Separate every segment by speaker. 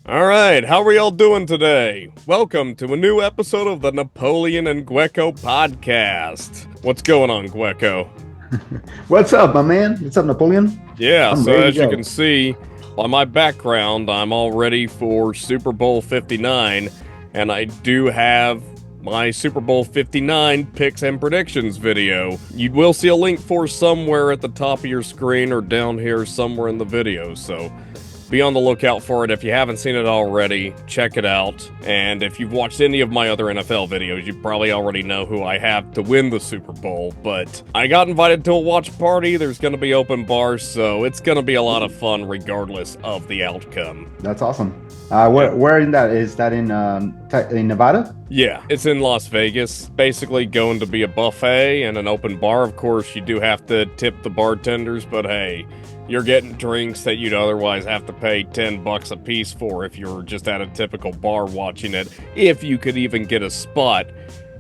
Speaker 1: All right, how are y'all doing today? Welcome to a new episode of the Napoleon and Gueco podcast. What's going on, Gueco?
Speaker 2: What's up, my man? What's up, Napoleon?
Speaker 1: Yeah,
Speaker 2: I'm
Speaker 1: so
Speaker 2: ready to
Speaker 1: as you
Speaker 2: go.
Speaker 1: can see on my background, I'm all ready for Super Bowl 59, and I do have my Super Bowl 59 picks and predictions video. You will see a link for somewhere at the top of your screen or down here somewhere in the video, so be on the lookout for it. If you haven't seen it already, check it out. And if you've watched any of my other NFL videos, you probably already know who I have to win the Super Bowl. But I got invited to a watch party. There's going to be open bars, so it's going to be a lot of fun regardless of the outcome.
Speaker 2: That's awesome.
Speaker 1: Yeah.
Speaker 2: Where in that is that in Nevada?
Speaker 1: Yeah, it's in Las Vegas. Basically going to be a buffet and an open bar. Of course, you do have to tip the bartenders, but hey, you're getting drinks that you'd otherwise have to pay $10 a piece for if you were just at a typical bar watching it, if you could even get a spot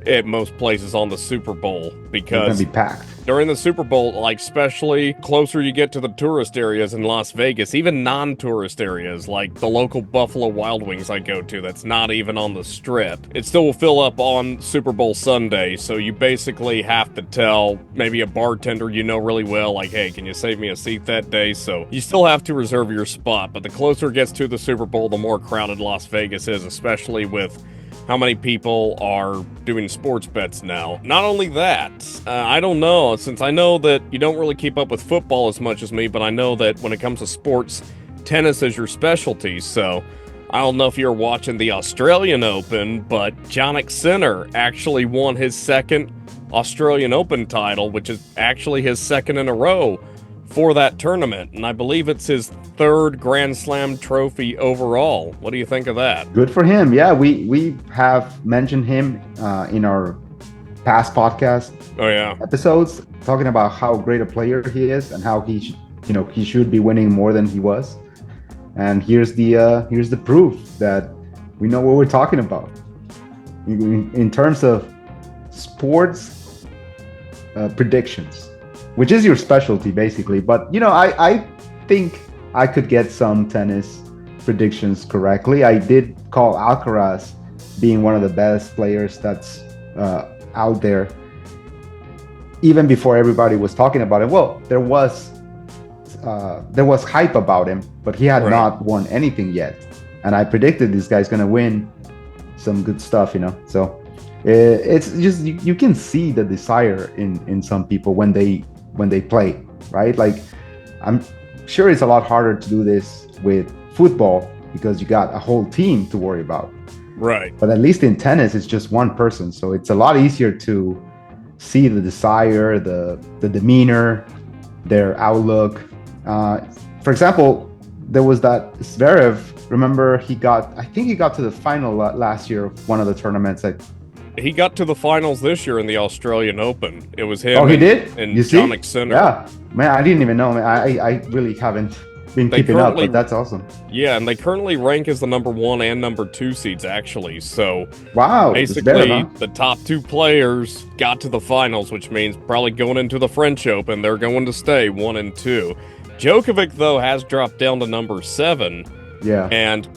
Speaker 1: at most places on the Super Bowl,
Speaker 2: It's
Speaker 1: because
Speaker 2: gonna be packed.
Speaker 1: during the Super Bowl, like especially closer you get to the tourist areas in Las Vegas, even non-tourist areas like the local Buffalo Wild Wings I go to that's not even on the strip, it still will fill up on Super Bowl Sunday. So you basically have to tell maybe a bartender you know really well, like, hey, can you save me a seat that day? So you still have to reserve your spot, but the closer it gets to the Super Bowl, the more crowded Las Vegas is, especially with how many people are doing sports bets now. Not only that, I don't know, since I know that you don't really keep up with football as much as me, but I know that when it comes to sports, tennis is your specialty. So I don't know if you're watching the Australian Open, but Jannik Sinner actually won his second Australian Open title, which is actually his second in a row for that tournament, and I believe it's his third Grand Slam trophy overall. What do you think of that?
Speaker 2: Good for him. Yeah, we have mentioned him in our past podcast
Speaker 1: Oh yeah.
Speaker 2: episodes, talking about how great a player he is and how he should be winning more than he was. And here's the proof that we know what we're talking about in terms of sports predictions, which is your specialty basically. But I think I could get some tennis predictions correctly. I did call Alcaraz being one of the best players that's out there, even before everybody was talking about it. Well, there was hype about him, but he had
Speaker 1: Right.
Speaker 2: not won anything yet. And I predicted this guy's gonna win some good stuff, So it's just you can see the desire in some people when they play, right? Like, I'm sure it's a lot harder to do this with football because you got a whole team to worry about.
Speaker 1: Right.
Speaker 2: But at least in tennis, it's just one person, so it's a lot easier to see the desire, the demeanor, their outlook. For example, there was that Zverev. Remember, I think he got to the final last year of one of the tournaments.
Speaker 1: He got to the finals this year in the Australian Open. It was him
Speaker 2: Oh, he did?
Speaker 1: and
Speaker 2: You see?
Speaker 1: Jannik Sinner.
Speaker 2: Yeah. Man, I didn't even know. Man, I really haven't been
Speaker 1: They
Speaker 2: keeping up,
Speaker 1: currently-
Speaker 2: but that's awesome.
Speaker 1: Yeah, and they currently rank as the number 1 and number 2 seeds, actually. So
Speaker 2: Wow. it's
Speaker 1: basically,
Speaker 2: better, huh?
Speaker 1: the top 2 players got to the finals, which means probably going into the French Open, they're going to stay 1 and 2. Djokovic, though, has dropped down to number 7.
Speaker 2: Yeah.
Speaker 1: And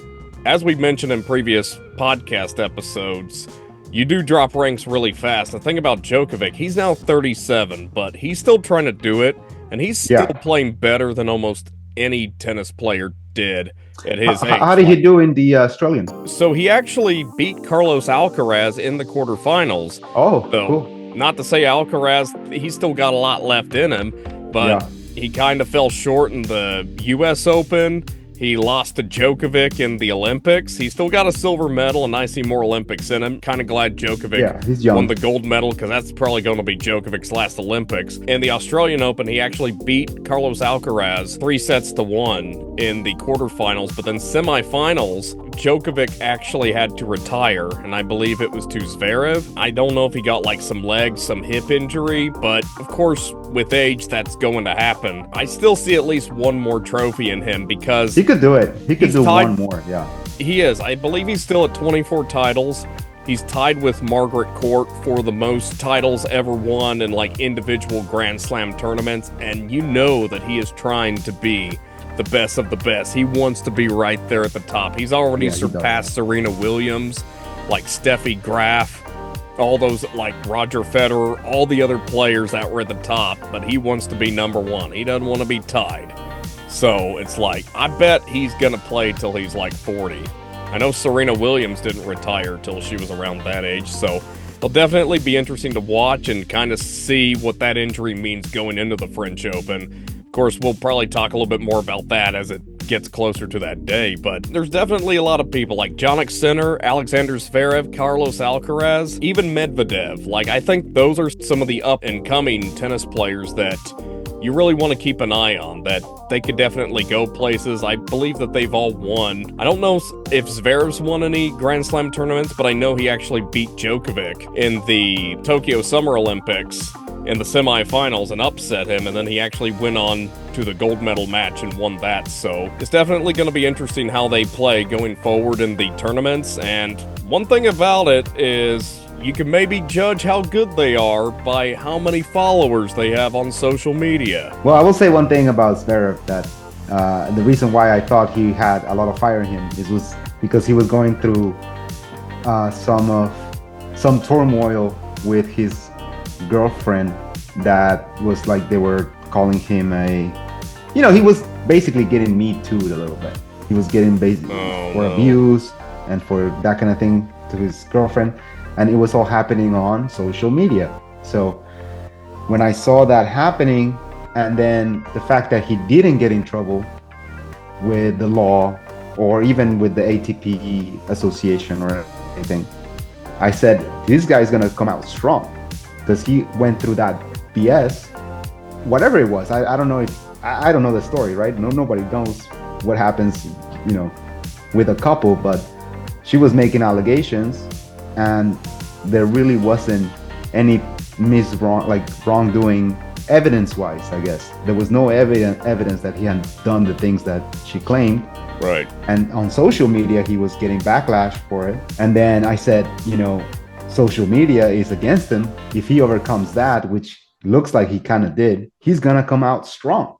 Speaker 1: as we mentioned in previous podcast episodes, you do drop ranks really fast. The thing about Djokovic, he's now 37, but he's still trying to do it, and he's still
Speaker 2: Yeah.
Speaker 1: playing better than almost any tennis player did at his age.
Speaker 2: How did he do in the Australian?
Speaker 1: So he actually beat Carlos Alcaraz in the quarterfinals.
Speaker 2: Oh,
Speaker 1: So,
Speaker 2: cool.
Speaker 1: not to say Alcaraz, he's still got a lot left in him, but
Speaker 2: Yeah.
Speaker 1: he kind of fell short in the U.S. Open. He lost to Djokovic in the Olympics. He still got a silver medal, and I see more Olympics in him. Kind of glad Djokovic
Speaker 2: Yeah, he's young.
Speaker 1: won the gold medal, because that's probably going to be Djokovic's last Olympics. In the Australian Open, he actually beat Carlos Alcaraz 3-1 in the quarterfinals, but then semifinals, Djokovic actually had to retire, and I believe it was to Zverev. I don't know if he got like some leg, some hip injury, but of course, with age, that's going to happen. I still see at least one more trophy in him, because
Speaker 2: He could do it. He could
Speaker 1: He's
Speaker 2: do
Speaker 1: tied-
Speaker 2: one more. Yeah.
Speaker 1: he is. I believe he's still at 24 titles. He's tied with Margaret Court for the most titles ever won in like individual Grand Slam tournaments, and you know that he is trying to be the best of the best. He wants to be right there at the top. He's already surpassed Serena Williams, like Steffi Graf, all those, like Roger Federer, all the other players that were at the top, but he wants to be number one. He doesn't want to be tied. So it's like, I bet he's going to play till he's like 40. I know Serena Williams didn't retire till she was around that age, so it'll definitely be interesting to watch and kind of see what that injury means going into the French Open. Of course, we'll probably talk a little bit more about that as it gets closer to that day, but there's definitely a lot of people like Jannik Sinner, Alexander Zverev, Carlos Alcaraz, even Medvedev. Like, I think those are some of the up-and-coming tennis players that you really want to keep an eye on, that they could definitely go places. I believe that they've all won. I don't know if Zverev's won any Grand Slam tournaments, but I know he actually beat Djokovic in the Tokyo Summer Olympics in the semifinals and upset him, and then he actually went on to the gold medal match and won that. So it's definitely going to be interesting how they play going forward in the tournaments. And one thing about it is you can maybe judge how good they are by how many followers they have on social media.
Speaker 2: Well, I will say one thing about Zverev, that the reason why I thought he had a lot of fire in him was because he was going through some turmoil with his girlfriend. That was like, they were calling him he was basically getting me too a little bit. He was getting for abuse and for that kind of thing to his girlfriend, and it was all happening on social media. So when I saw that happening, and then the fact that he didn't get in trouble with the law or even with the ATP association or anything, I said, this guy's gonna come out strong, because he went through that BS, whatever it was. I don't know I don't know the story, right? Nobody knows what happens, with a couple, but she was making allegations, and there really wasn't any wrongdoing evidence-wise. I guess there was no evidence that he had done the things that she claimed.
Speaker 1: Right.
Speaker 2: And on social media, he was getting backlash for it. And then I said, social media is against him. If he overcomes that, which looks like he kind of did, he's gonna come out strong.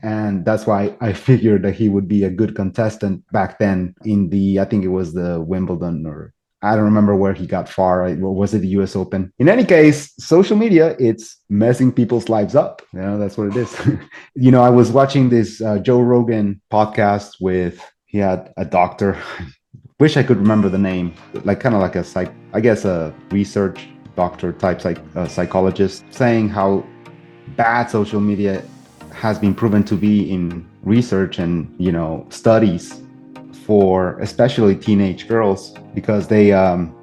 Speaker 2: And that's why I figured that he would be a good contestant back then in I think it was the Wimbledon, or I don't remember where he got far. Was it the US Open? In any case, social media, it's messing people's lives up. That's what it is. I was watching this Joe Rogan podcast he had a doctor. Wish I could remember the name, kind of like a research doctor type, psychologist, saying how bad social media has been proven to be in research and studies for especially teenage girls, because they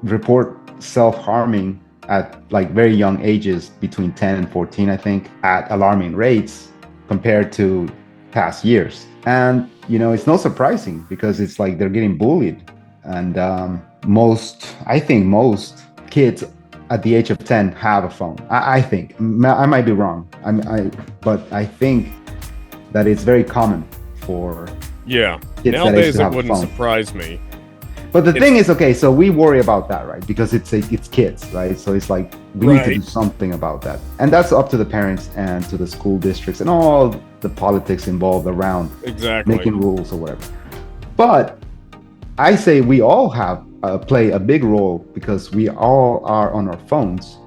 Speaker 2: report self-harming at very young ages, between 10 and 14, I think, at alarming rates compared to past years. And it's not surprising, because it's like they're getting bullied. And most kids at the age of 10 have a phone. I think. I might be wrong. But I think that it's very common for kids
Speaker 1: nowadays it wouldn't surprise me.
Speaker 2: But the thing is, okay, so we worry about that, right? Because it's kids, right? So it's like we need to do something about that. And that's up to the parents and to the school districts and all the politics involved around making rules or whatever. But I say we all have play a big role, because we all are on our phones.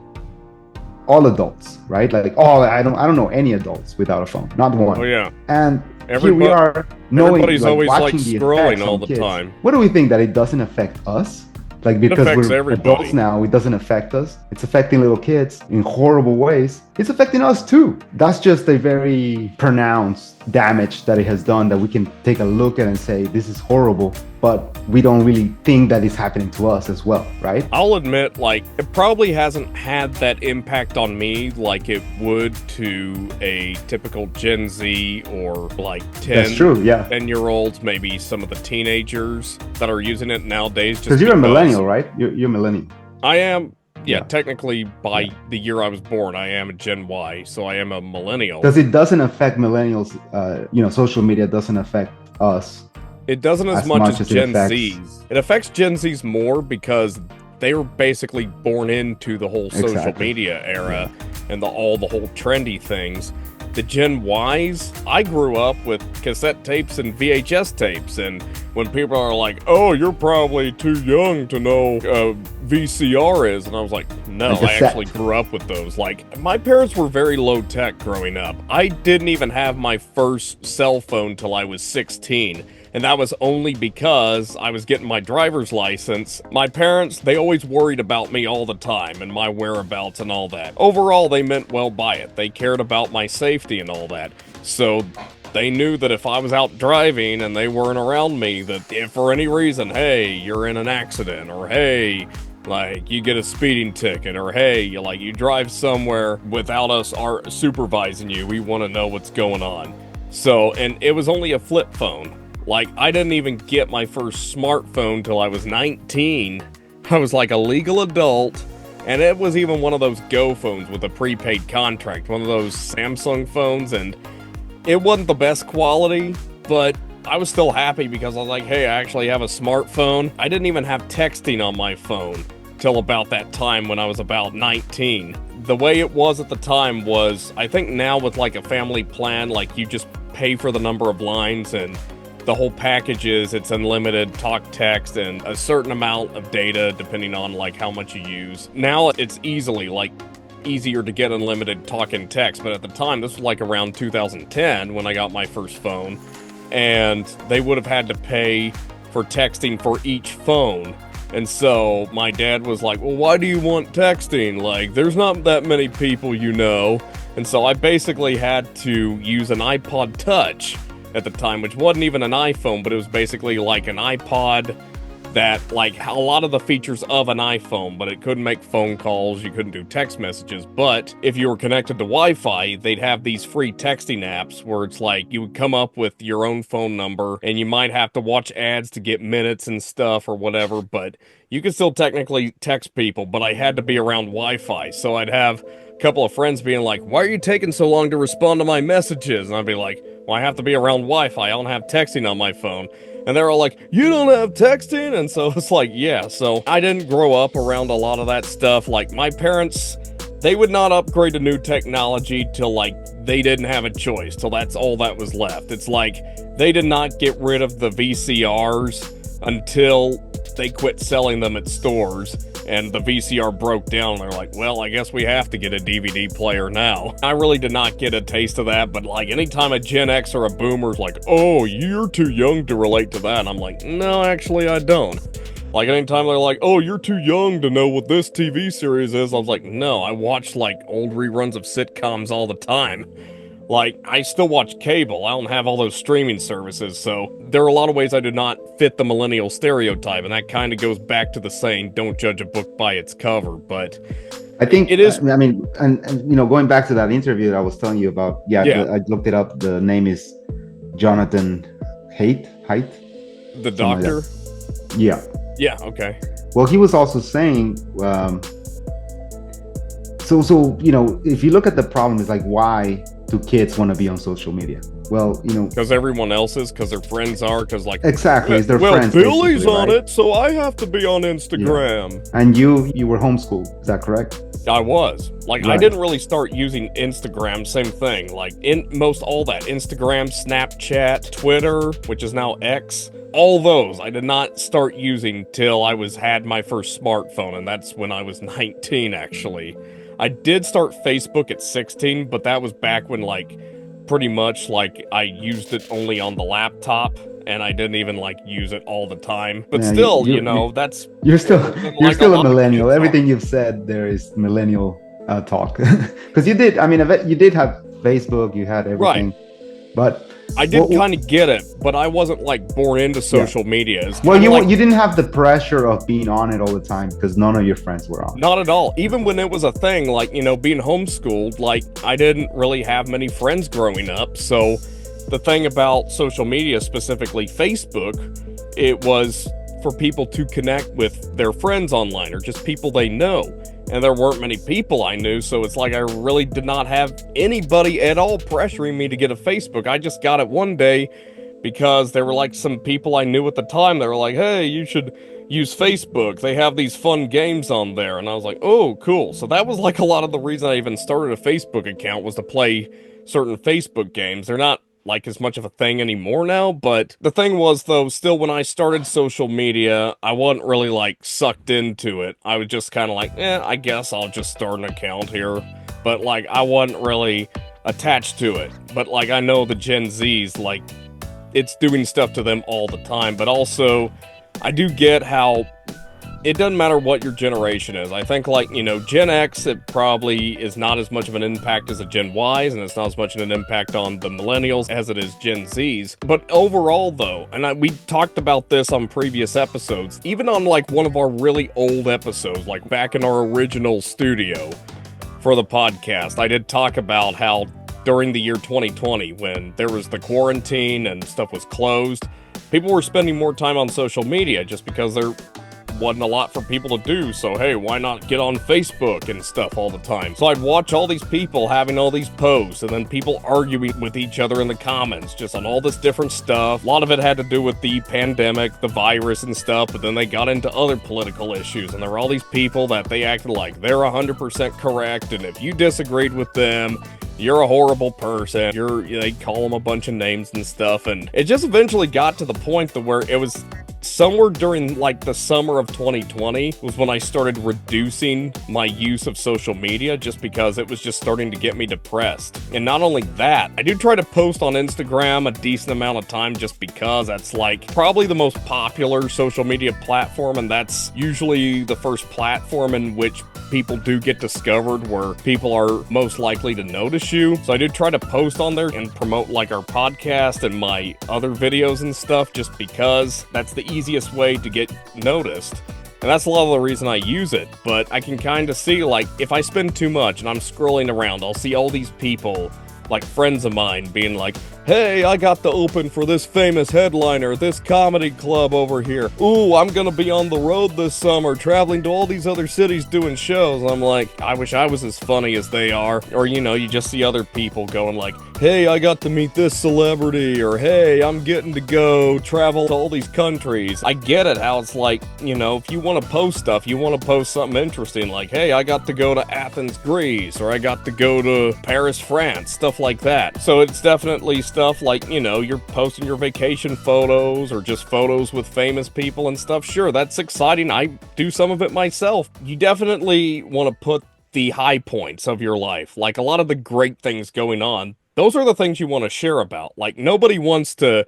Speaker 2: All adults, right? I don't know any adults without a phone, not one.
Speaker 1: Oh yeah.
Speaker 2: And here we are, knowing,
Speaker 1: everybody's always
Speaker 2: watching
Speaker 1: scrolling all the
Speaker 2: kids.
Speaker 1: time.
Speaker 2: What do we think, that it doesn't affect us? Because we're
Speaker 1: everybody.
Speaker 2: Adults now, it doesn't affect us. It's affecting little kids in horrible ways. It's affecting us too. That's just a very pronounced damage that it has done, that we can take a look at and say, this is horrible, but we don't really think that it's happening to us as well, right?
Speaker 1: I'll admit, it probably hasn't had that impact on me like it would to a typical Gen Z or 10-year-olds, maybe some of the teenagers that are using it nowadays.
Speaker 2: Because you're a millennial, right? You're a millennial.
Speaker 1: I am. Yeah, technically, by the year I was born, I am a Gen Y, so I am a millennial.
Speaker 2: Because it doesn't affect millennials. Social media doesn't affect us.
Speaker 1: It doesn't as much as Gen Zs. It affects Gen Zs more because they were basically born into the whole social media era and the whole trendy things. the Gen Ys, I grew up with cassette tapes and VHS tapes, and when people are like, oh, you're probably too young to know VCR is, and I was like, no, I actually grew up with those. Like, my parents were very low tech growing up. I didn't even have my first cell phone till I was 16. And that was only because I was getting my driver's license. My parents, they always worried about me all the time and my whereabouts and all that. Overall, they meant well by it. They cared about my safety and all that. So they knew that if I was out driving and they weren't around me, that if for any reason, hey, you're in an accident, or hey, like, you get a speeding ticket, or hey, you drive somewhere without us supervising you, we want to know what's going on. So, and it was only a flip phone. Like, I didn't even get my first smartphone till I was 19. I was like a legal adult, and it was even one of those Go phones with a prepaid contract, one of those Samsung phones, and it wasn't the best quality, but I was still happy because I was like, hey, I actually have a smartphone. I didn't even have texting on my phone till about that time when I was about 19. The way it was at the time was, I think now with like a family plan, like you just pay for the number of lines, and the whole package is it's unlimited talk, text, and a certain amount of data depending on like how much you use. Now it's easier to get unlimited talk and text, but at the time, this was like around 2010 when I got my first phone, and they would have had to pay for texting for each phone. And so my dad was like, well, why do you want texting? Like, there's not that many people you know. And so I basically had to use an iPod Touch at the time, which wasn't even an iPhone, but it was basically like an iPod that, like, a lot of the features of an iPhone, but it couldn't make phone calls, you couldn't do text messages. But if you were connected to Wi-Fi, they'd have these free texting apps where it's like you would come up with your own phone number, and you might have to watch ads to get minutes and stuff or whatever, but you could still technically text people. But I had to be around Wi-Fi, so I'd have a couple of friends being like, why are you taking so long to respond to my messages? And I'd be like, well, I have to be around Wi-Fi. I don't have texting on my phone. And they're all like, you don't have texting? And so it's like, yeah. So I didn't grow up around a lot of that stuff. Like, my parents, they would not upgrade to new technology till, like, they didn't have a choice, till that's all that was left. It's like, they did not get rid of the VCRs until they quit selling them at stores. And the VCR broke down, and they're like, well, I guess we have to get a DVD player now. I really did not get a taste of that, but like anytime a Gen X or a Boomer's like, oh, you're too young to relate to that, I'm like, no, actually I don't. Like anytime they're like, oh, you're too young to know what this TV series is, I was like, no, I watch like old reruns of sitcoms all the time. Like, I still watch cable. I don't have all those streaming services, so there are a lot of ways I do not fit the millennial stereotype, and that kind of goes back to the saying, don't judge a book by its cover, but
Speaker 2: I think
Speaker 1: it is...
Speaker 2: I mean, and you know, going back to that interview that I was telling you about, I looked it up. The name is Jonathan Haidt?
Speaker 1: The doctor?
Speaker 2: Like yeah.
Speaker 1: Yeah, okay.
Speaker 2: Well, he was also saying, so you know, if you look at the problem, it's like, why do kids want to be on social media? Well, you know,
Speaker 1: because everyone else is, because their friends are, because like,
Speaker 2: exactly, it's their
Speaker 1: well,
Speaker 2: friends.
Speaker 1: Billy's on it, so I have to be on Instagram.
Speaker 2: Yeah. And you were homeschooled, is that correct?
Speaker 1: I was. Like, right. I didn't really start using Instagram, same thing. Like, all that, Instagram, Snapchat, Twitter, which is now X, all those, I did not start using till I had my first smartphone, and that's when I was 19, actually. I did start Facebook at 16, but that was back when, like, pretty much, like, I used it only on the laptop, and I didn't even, like, use it all the time. But still, you know, that's...
Speaker 2: You're still a millennial. Everything you've said there is millennial talk. Because you did, I mean, you did have Facebook, you had everything.
Speaker 1: Right.
Speaker 2: But...
Speaker 1: I did kind of get it, but I wasn't, like, born into social media.
Speaker 2: Well, you didn't have the pressure of being on it all the time because none of your friends were on.
Speaker 1: Not at all. Even when it was a thing, like, you know, being homeschooled, like, I didn't really have many friends growing up. So the thing about social media, specifically Facebook, it was for people to connect with their friends online or just people they know. And there weren't many people I knew, so it's like I really did not have anybody at all pressuring me to get a Facebook. I just got it one day because there were like some people I knew at the time that were like, hey, you should use Facebook. They have these fun games on there. And I was like, oh, cool. So that was like a lot of the reason I even started a Facebook account, was to play certain Facebook games. They're not like as much of a thing anymore now, but the thing was though, still when I started social media, I wasn't really like sucked into it. I was just kind of like, I guess I'll just start an account here. But like, I wasn't really attached to it. But like, I know the Gen Zs, like, it's doing stuff to them all the time, but also, I do get how it doesn't matter what your generation is. I think, like, you know, Gen X, it probably is not as much of an impact as a Gen Ys, and it's not as much of an impact on the millennials as it is Gen Zs. But overall, though, and we talked about this on previous episodes, even on, like, one of our really old episodes, like back in our original studio for the podcast, I did talk about how during the year 2020, when there was the quarantine and stuff was closed, people were spending more time on social media just because there wasn't a lot for people to do, so hey, why not get on Facebook and stuff all the time? So I'd watch all these people having all these posts, and then people arguing with each other in the comments, just on all this different stuff. A lot of it had to do with the pandemic, the virus and stuff, but then they got into other political issues, and there were all these people that they acted like they're 100% correct, and if you disagreed with them, you're a horrible person. They call them a bunch of names and stuff, and it just eventually got to the point to where it was somewhere during like the summer of 2020 was when I started reducing my use of social media, just because it was just starting to get me depressed. And not only that, I do try to post on Instagram a decent amount of time, just because that's like probably the most popular social media platform, and that's usually the first platform in which people do get discovered, where people are most likely to notice you. So I do try to post on there and promote like our podcast and my other videos and stuff, just because that's the easiest way to get noticed. And that's a lot of the reason I use it. But I can kind of see, like, if I spend too much and I'm scrolling around, I'll see all these people, like friends of mine, being like, hey, I got the open for this famous headliner, this comedy club over here. Ooh, I'm gonna be on the road this summer, traveling to all these other cities doing shows. I'm like, I wish I was as funny as they are. Or, you know, you just see other people going like, hey, I got to meet this celebrity, or hey, I'm getting to go travel to all these countries. I get it, how it's like, you know, if you want to post stuff, you want to post something interesting, like, hey, I got to go to Athens, Greece, or I got to go to Paris, France, stuff like that. So it's definitely stuff like, you know, you're posting your vacation photos or just photos with famous people and stuff. Sure, that's exciting. I do some of it myself. You definitely want to put the high points of your life, like a lot of the great things going on. Those are the things you want to share about. Like, nobody wants to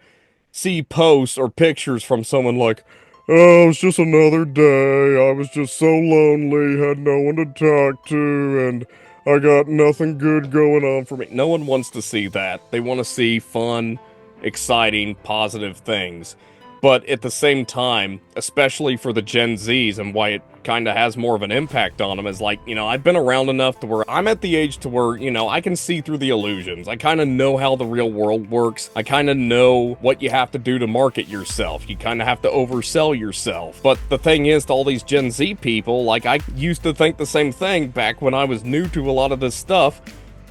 Speaker 1: see posts or pictures from someone like, oh, it's just another day, I was just so lonely, had no one to talk to, and I got nothing good going on for me. No one wants to see that. They want to see fun, exciting, positive things. But at the same time, especially for the Gen Zs, and why it kind of has more of an impact on them, is like, you know, I've been around enough to where I'm at the age to where, you know, I can see through the illusions. I kind of know how the real world works. I kind of know what you have to do to market yourself. You kind of have to oversell yourself. But the thing is, to all these Gen Z people, like, I used to think the same thing back when I was new to a lot of this stuff.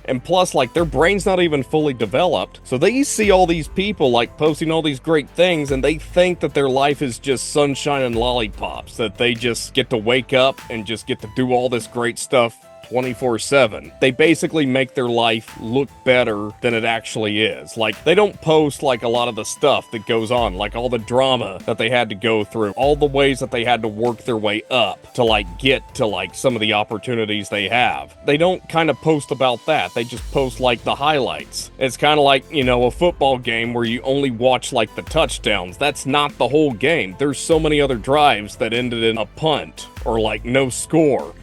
Speaker 1: And plus, like, their brain's not even fully developed. So they see all these people, like, posting all these great things, and they think that their life is just sunshine and lollipops. That they just get to wake up and just get to do all this great stuff 24/7. They basically make their life look better than it actually is. Like, they don't post like a lot of the stuff that goes on, like all the drama that they had to go through, all the ways that they had to work their way up to like get to like some of the opportunities they have. They don't kind of post about that. They just post like the highlights. It's kind of like, you know, a football game where you only watch like the touchdowns. That's not the whole game. There's so many other drives that ended in a punt or like no score.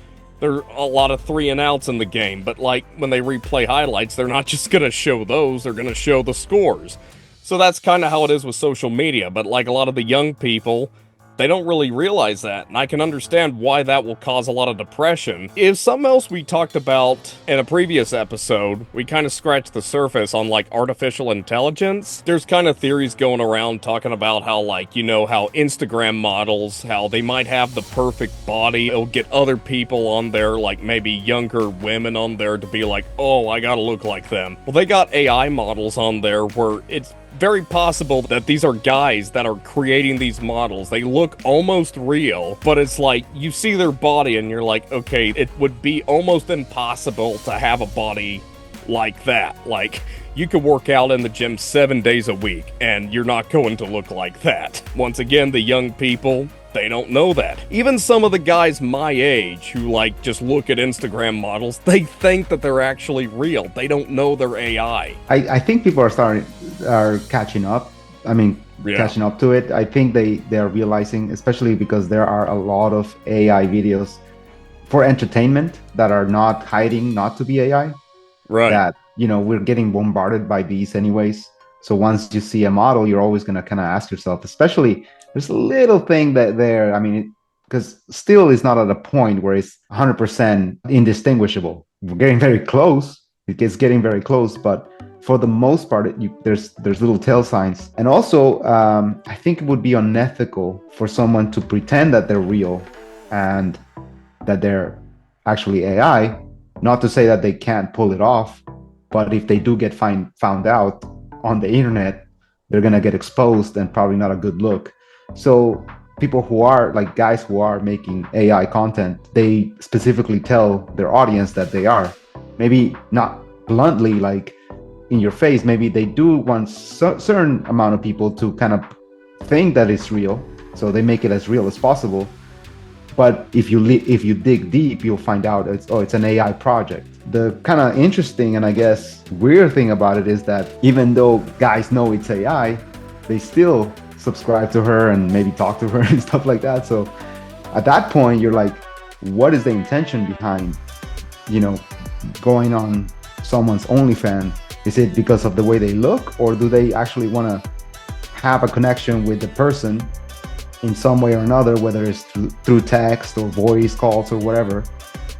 Speaker 1: There are a lot of 3 and outs in the game, but like when they replay highlights, they're not just going to show those, they're going to show the scores. So that's kind of how it is with social media, but like a lot of the young people, they don't really realize that, and I can understand why that will cause a lot of depression. If something else we talked about in a previous episode, we kind of scratched the surface on like artificial intelligence. There's kind of theories going around talking about how, like, you know, how Instagram models, how they might have the perfect body. It'll get other people on there, like maybe younger women on there, to be like, oh, I gotta look like them. Well, they got AI models on there where it's very possible that these are guys that are creating these models. They look almost real, but it's like you see their body and you're like, okay, it would be almost impossible to have a body like that. Like, you could work out in the gym 7 days a week, and you're not going to look like that. Once again, the young people, they don't know that. Even some of the guys my age who, like, just look at Instagram models, they think that they're actually real. They don't know they're AI.
Speaker 2: I think people are catching up. I mean, catching up to it. I think they are realizing, especially because there are a lot of AI videos for entertainment that are not hiding not to be AI.
Speaker 1: Right.
Speaker 2: That, you know, we're getting bombarded by these anyways. So once you see a model, you're always going to kind of ask yourself, especially there's a little thing that there, I mean, because still is not at a point where it's 100% indistinguishable. We're getting very close. It gets getting very close, but for the most part, there's little tail signs. And also, I think it would be unethical for someone to pretend that they're real and that they're actually AI. Not to say that they can't pull it off, but if they do get found out on the internet, they're gonna get exposed and probably not a good look. So people who are like guys who are making AI content, they specifically tell their audience that they are. Maybe not bluntly, like in your face. Maybe they do want certain amount of people to kind of think that it's real, so they make it as real as possible. But if you dig deep, you'll find out it's an AI project. The kind of interesting and I guess weird thing about it is that even though guys know it's AI, they still subscribe to her and maybe talk to her and stuff like that. So at that point, you're like, what is the intention behind, you know, going on someone's OnlyFans? Is it because of the way they look, or do they actually want to have a connection with the person in some way or another, whether it's through text or voice calls or whatever?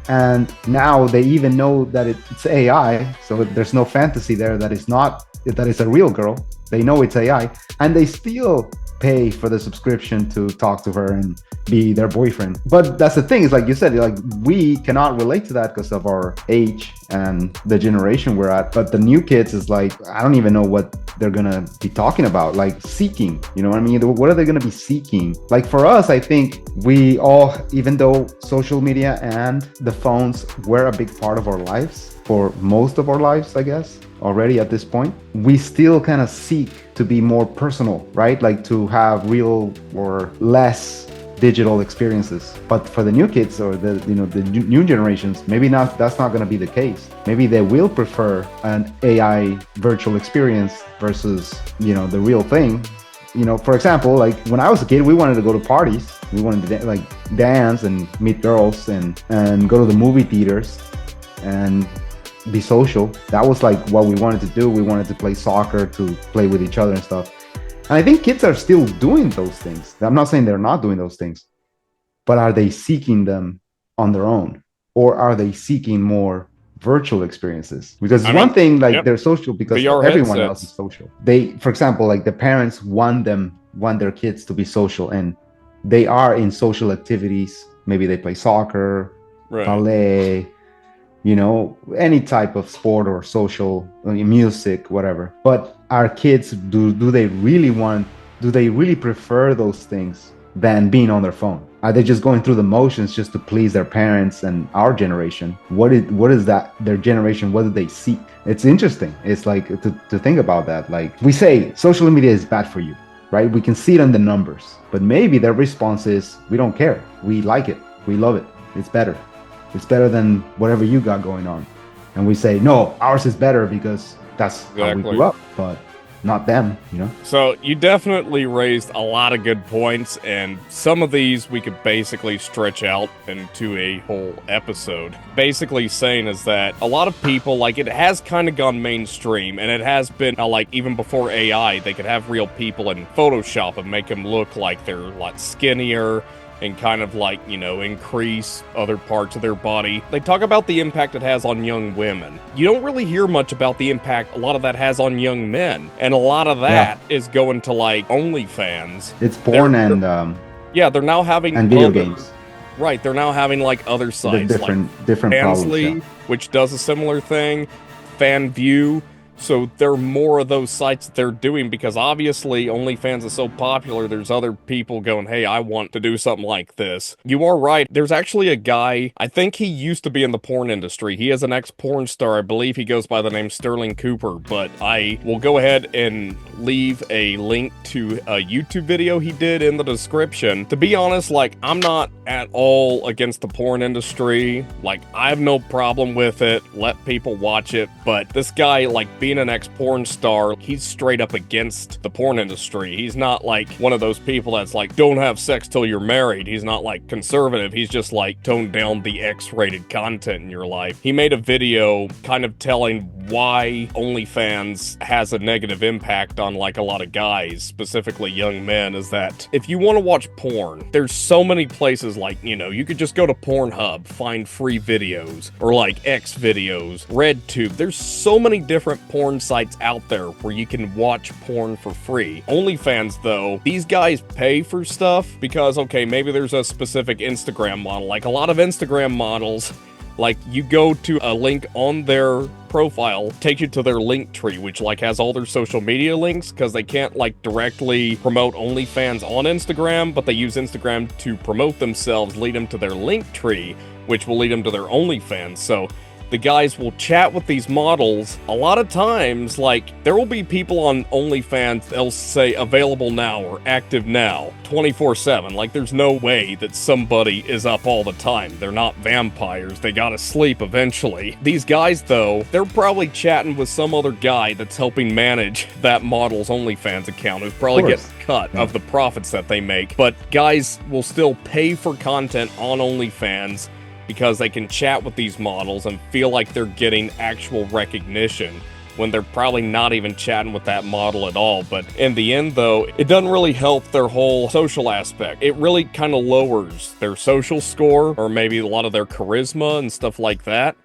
Speaker 2: And now they even know that it's AI, so there's no fantasy there that it's a real girl. They know it's AI, and they still pay for the subscription to talk to her and be their boyfriend. But that's the thing, is like you said, like we cannot relate to that because of our age and the generation we're at. But the new kids is like, I don't even know what they're gonna be talking about, like seeking, you know what I mean? What are they gonna be seeking? Like for us, I think we all, even though social media and the phones were a big part of our lives, for most of our lives, I guess, already at this point, we still kind of seek to be more personal, right? Like to have real or less digital experiences. But for the new kids or the new generations, maybe not. That's not going to be the case. Maybe they will prefer an AI virtual experience versus, you know, the real thing. You know, for example, like when I was a kid, we wanted to go to parties. We wanted to dance and meet girls and go to the movie theaters and be social. That was like what we wanted to do. We wanted to play soccer, to play with each other and stuff. And I think kids are still doing those things. I'm not saying they're not doing those things, but are they seeking them on their own, or are they seeking more virtual experiences? Because it's one thing, like they're social because
Speaker 1: VR
Speaker 2: everyone
Speaker 1: headsets.
Speaker 2: else is social. They, for example, like the parents want their kids to be social, and they are in social activities. Maybe they play soccer, ballet, you know, any type of sport or social, music, whatever. But our kids, do they really prefer those things than being on their phone? Are they just going through the motions just to please their parents and our generation? What is that, their generation, what do they seek? It's interesting. It's like to think about that. Like we say social media is bad for you, right? We can see it in the numbers, but maybe their response is, we don't care. We like it. We love it. It's better. It's better than whatever you got going on. And we say, no, ours is better because that's how we grew up, but not them, you know?
Speaker 1: So you definitely raised a lot of good points, and some of these we could basically stretch out into a whole episode. Basically saying is that a lot of people, like, it has kind of gone mainstream, and it has been, like, even before AI, they could have real people in Photoshop and make them look like they're a lot skinnier, and kind of like, you know, increase other parts of their body. They talk about the impact it has on young women. You don't really hear much about the impact a lot of that has on young men. And a lot of that is going to like OnlyFans.
Speaker 2: It's porn and
Speaker 1: they're now having
Speaker 2: and video games.
Speaker 1: Right, they're now having like other sites,
Speaker 2: different
Speaker 1: like
Speaker 2: problems,
Speaker 1: which does a similar thing, Fan View. So there are more of those sites that they're doing because obviously OnlyFans is so popular. There's other people going, hey, I want to do something like this. You are right. There's actually a guy, I think he used to be in the porn industry. He is an ex-porn star. I believe he goes by the name Sterling Cooper, but I will go ahead and leave a link to a YouTube video he did in the description. To be honest, like, I'm not at all against the porn industry. Like, I have no problem with it. Let people watch it. But this guy, like, being an ex-porn star, he's straight up against the porn industry. He's not like one of those people that's like, don't have sex till you're married. He's not like conservative. He's just like, tone down the X-rated content in your life. He made a video kind of telling why OnlyFans has a negative impact on like a lot of guys, specifically young men, is that if you want to watch porn, there's so many places, like, you know, you could just go to Pornhub, find free videos, or like X videos, RedTube. There's so many different porn sites out there where you can watch porn for free. OnlyFans, though, these guys pay for stuff because, okay, maybe there's a specific Instagram model. Like a lot of Instagram models, like, you go to a link on their profile, takes you to their link tree, which like has all their social media links, because they can't like directly promote OnlyFans on Instagram, but they use Instagram to promote themselves, lead them to their link tree, which will lead them to their OnlyFans. So the guys will chat with these models. A lot of times, like, there will be people on OnlyFans, they'll say available now or active now 24/7. Like, there's no way that somebody is up all the time. They're not vampires. They gotta sleep eventually. These guys, though, they're probably chatting with some other guy that's helping manage that model's OnlyFans account, who's probably getting cut of the profits that they make. But guys will still pay for content on OnlyFans because they can chat with these models and feel like they're getting actual recognition when they're probably not even chatting with that model at all. But in the end, though, it doesn't really help their whole social aspect. It really kind of lowers their social score, or maybe a lot of their charisma and stuff like that.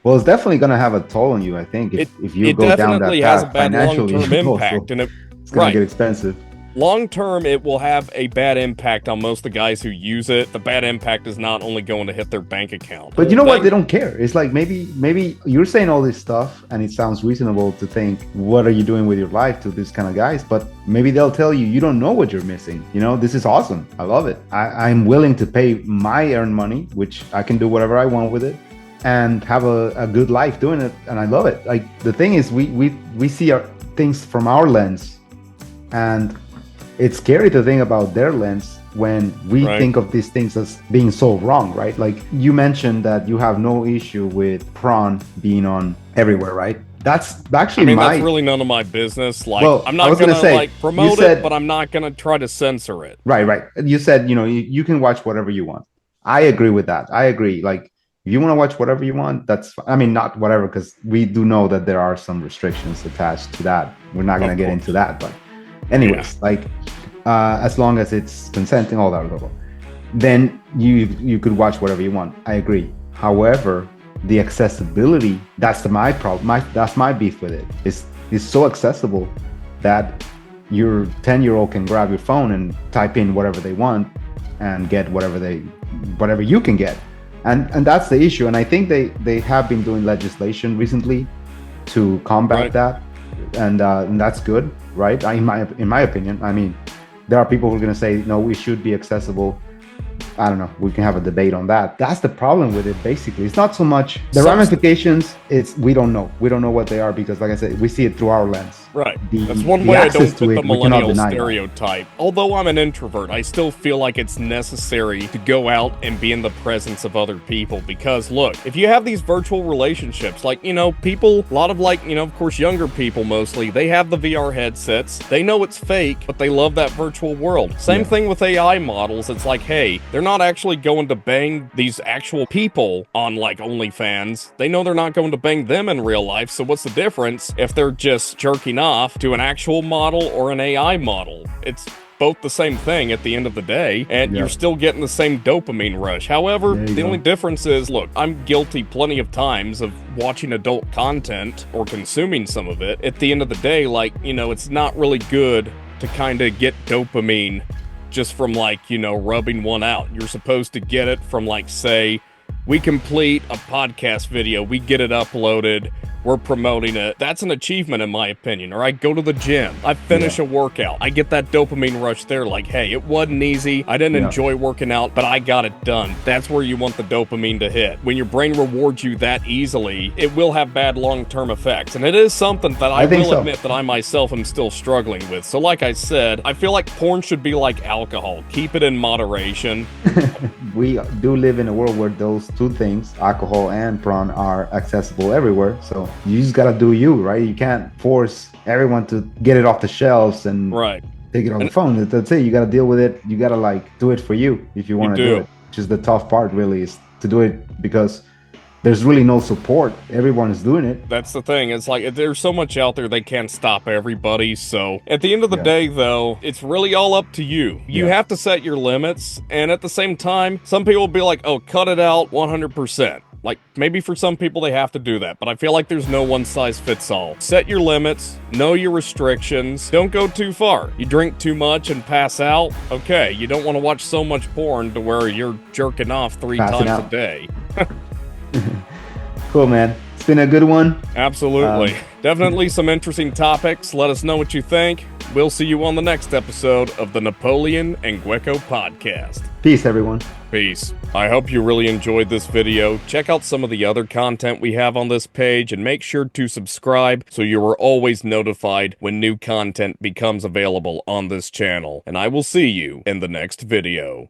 Speaker 2: Well, it's definitely going to have a toll on you, I think, if you go down that path. It definitely has a bad long-term
Speaker 1: impact, and
Speaker 2: it's going to get expensive.
Speaker 1: Long term, it will have a bad impact on most of the guys who use it. The bad impact is not only going to hit their bank account.
Speaker 2: But you know what? They don't care. It's like maybe you're saying all this stuff and it sounds reasonable to think, what are you doing with your life to these kind of guys? But maybe they'll tell you, you don't know what you're missing. You know, this is awesome. I love it. I'm willing to pay my earned money, which I can do whatever I want with it, and have a good life doing it. And I love it. Like, the thing is, we see our things from our lens, and it's scary to think about their lens when we think of these things as being so wrong, right? Like, you mentioned that you have no issue with prawn being on everywhere, right? That's actually
Speaker 1: that's really none of my business. Like,
Speaker 2: well,
Speaker 1: I'm not gonna like promote it, but I'm not gonna try to censor it.
Speaker 2: Right. You said, you know, you can watch whatever you want. I agree with that. I agree. Like, if you want to watch whatever you want, that's, I mean, not whatever, because we do know that there are some restrictions attached to that. We're not gonna get into that, but anyways, like, as long as it's consenting, all that, then you could watch whatever you want. I agree. However, the accessibility, that's my problem. That's my beef with it. It's so accessible that your 10-year-old can grab your phone and type in whatever they want and get whatever you can get. And that's the issue. And I think they have been doing legislation recently to combat that. And that's good, right? In my opinion. I mean, there are people who are going to say, no, it should be accessible. I don't know. We can have a debate on that. That's the problem with it, basically. It's not so much the ramifications. It's we don't know. We don't know what they are because, like I said, we see it through our lens.
Speaker 1: Right. That's one way I don't fit the millennial stereotype. Although I'm an introvert, I still feel like it's necessary to go out and be in the presence of other people. Because, look, if you have these virtual relationships, like, you know, people, a lot of, like, you know, of course, younger people mostly, they have the VR headsets. They know it's fake, but they love that virtual world. Same thing with AI models. It's like, hey, they're not actually going to bang these actual people on, like, OnlyFans. They know they're not going to bang them in real life. So what's the difference if they're just jerking off to an actual model or an AI model? It's both the same thing at the end of the day, and you're still getting the same dopamine rush. However, the only difference is, look, I'm guilty plenty of times of watching adult content or consuming some of it. At the end of the day, like, you know, it's not really good to kind of get dopamine just from, like, you know, rubbing one out. You're supposed to get it from, like, say, We complete a podcast video, we get it uploaded, we're promoting it. That's an achievement in my opinion. Or I go to the gym, I finish a workout, I get that dopamine rush there like, hey, it wasn't easy, I didn't enjoy working out, but I got it done. That's where you want the dopamine to hit. When your brain rewards you that easily, it will have bad long-term effects. And it is something that I will admit that I myself am still struggling with. So like I said, I feel like porn should be like alcohol. Keep it in moderation.
Speaker 2: We do live in a world where those two things, alcohol and porn, are accessible everywhere. So you just gotta do you, right? You can't force everyone to get it off the shelves and take it on the phone. That's it. You gotta deal with it. You gotta like do it for you if you want to do it. Which is the tough part, really, is to do it because there's really no support. Everyone is doing it.
Speaker 1: That's the thing. It's like there's so much out there, they can't stop everybody. So at the end of the day, though, it's really all up to you. You have to set your limits. And at the same time, some people will be like, oh, cut it out 100%. Like, maybe for some people they have to do that, but I feel like there's no one size fits all. Set your limits, know your restrictions, don't go too far. You drink too much and pass out, okay, you don't want to watch so much porn to where you're jerking off 3 times a day.
Speaker 2: Cool, man. It's been a good one.
Speaker 1: Absolutely. Definitely some interesting topics. Let us know what you think. We'll see you on the next episode of the Napoleon and Gueco podcast.
Speaker 2: Peace, everyone.
Speaker 1: Peace. I hope you really enjoyed this video. Check out some of the other content we have on this page and make sure to subscribe so you are always notified when new content becomes available on this channel. And I will see you in the next video.